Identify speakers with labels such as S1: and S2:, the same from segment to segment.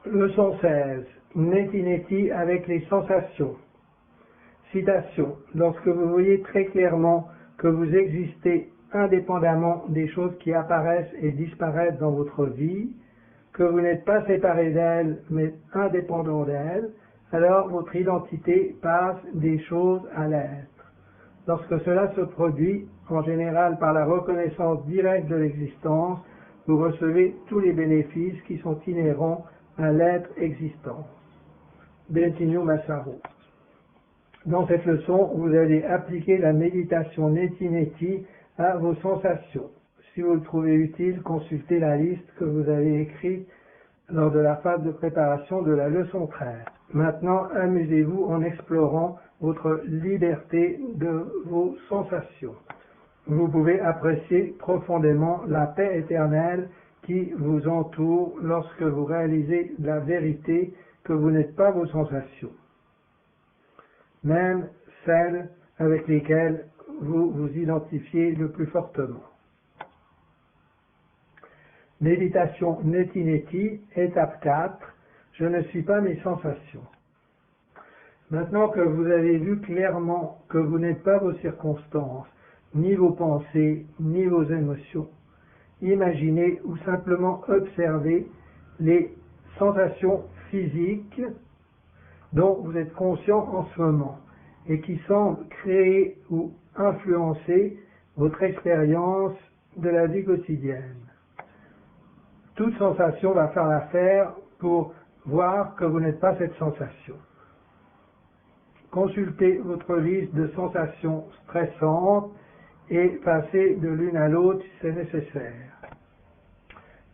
S1: Leçon 16. Neti neti avec les sensations. Citation. Lorsque vous voyez très clairement que vous existez indépendamment des choses qui apparaissent et disparaissent dans votre vie, que vous n'êtes pas séparé d'elles, mais indépendant d'elles, alors votre identité passe des choses à l'être. Lorsque cela se produit, en général par la reconnaissance directe de l'existence, vous recevez tous les bénéfices qui sont inhérents à l'être existant. Bentinho Massaro. Dans cette leçon, vous allez appliquer la méditation Neti Neti à vos sensations. Si vous le trouvez utile, consultez la liste que vous avez écrite lors de la phase de préparation de la leçon 13. Maintenant, amusez-vous en explorant votre liberté de vos sensations. Vous pouvez apprécier profondément la paix éternelle qui vous entoure lorsque vous réalisez la vérité que vous n'êtes pas vos sensations, même celles avec lesquelles vous vous identifiez le plus fortement. Méditation Neti Neti, étape 4. Je ne suis pas mes sensations. Maintenant que vous avez vu clairement que vous n'êtes pas vos circonstances, ni vos pensées, ni vos émotions, imaginez ou simplement observez les sensations physiques dont vous êtes conscient en ce moment et qui semblent créer ou influencer votre expérience de la vie quotidienne. Toute sensation va faire l'affaire pour voir que vous n'êtes pas cette sensation. Consultez votre liste de sensations stressantes et passez de l'une à l'autre si c'est nécessaire.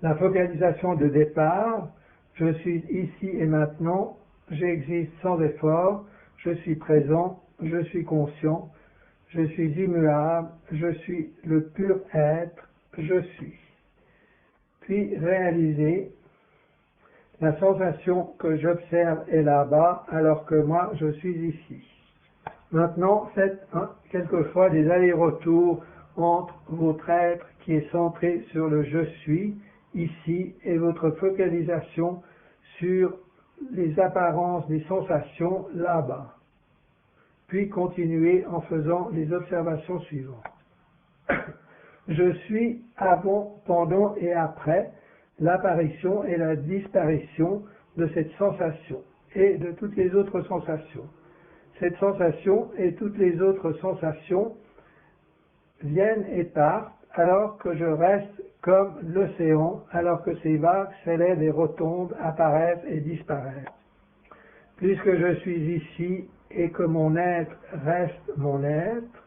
S1: La focalisation de départ, je suis ici et maintenant, j'existe sans effort, je suis présent, je suis conscient, je suis immuable, je suis le pur être, je suis. Puis réalisez la sensation que j'observe est là-bas alors que moi je suis ici. Maintenant, faites quelquefois des allers-retours entre votre être qui est centré sur le je suis ici et votre focalisation sur les apparences des sensations là-bas. Puis continuez en faisant les observations suivantes. Je suis avant, pendant et après l'apparition et la disparition de cette sensation et de toutes les autres sensations. Cette sensation et toutes les autres sensations viennent et partent alors que je reste comme l'océan, alors que ces vagues s'élèvent et retombent, apparaissent et disparaissent. Puisque je suis ici et que mon être reste mon être,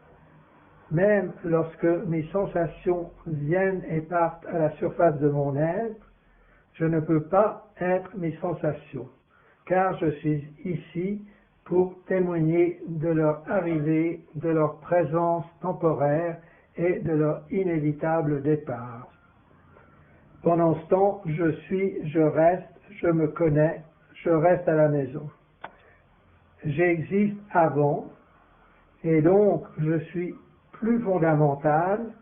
S1: même lorsque mes sensations viennent et partent à la surface de mon être, je ne peux pas être mes sensations, car je suis ici pour témoigner de leur arrivée, de leur présence temporaire et de leur inévitable départ. Pendant ce temps, je suis, je reste, je me connais, je reste à la maison. J'existe avant, et donc je suis plus fondamental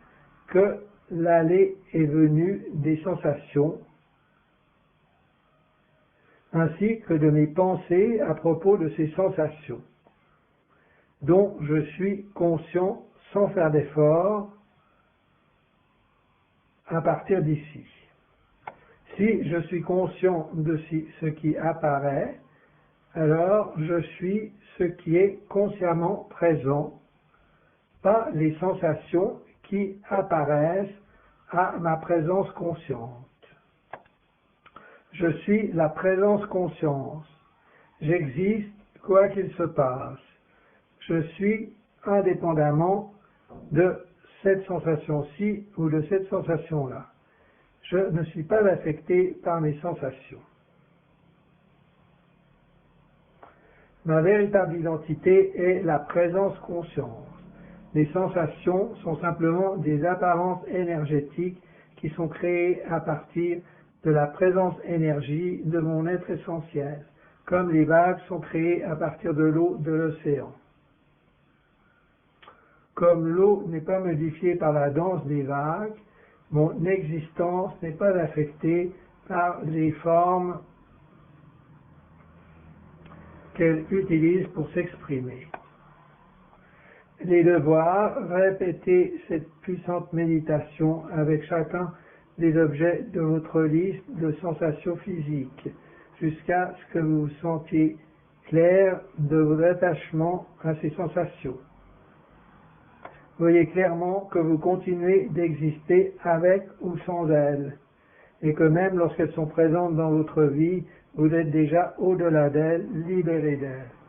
S1: que l'aller et venue des sensations, ainsi que de mes pensées à propos de ces sensations, dont je suis conscient sans faire d'effort à partir d'ici. Si je suis conscient de ce qui apparaît, alors je suis ce qui est consciemment présent, pas les sensations qui apparaissent à ma présence consciente. Je suis la présence conscience. J'existe quoi qu'il se passe. Je suis indépendamment de cette sensation-ci ou de cette sensation-là. Je ne suis pas affecté par mes sensations. Ma véritable identité est la présence conscience. Les sensations sont simplement des apparences énergétiques qui sont créées à partir de la présence énergie de mon être essentiel, comme les vagues sont créées à partir de l'eau de l'océan. Comme l'eau n'est pas modifiée par la danse des vagues, mon existence n'est pas affectée par les formes qu'elle utilise pour s'exprimer. Les devoirs, répétez cette puissante méditation avec chacun des objets de votre liste de sensations physiques, jusqu'à ce que vous vous sentiez clair de vos attachements à ces sensations. Voyez clairement que vous continuez d'exister avec ou sans elles, et que même lorsqu'elles sont présentes dans votre vie, vous êtes déjà au-delà d'elles, libéré d'elles.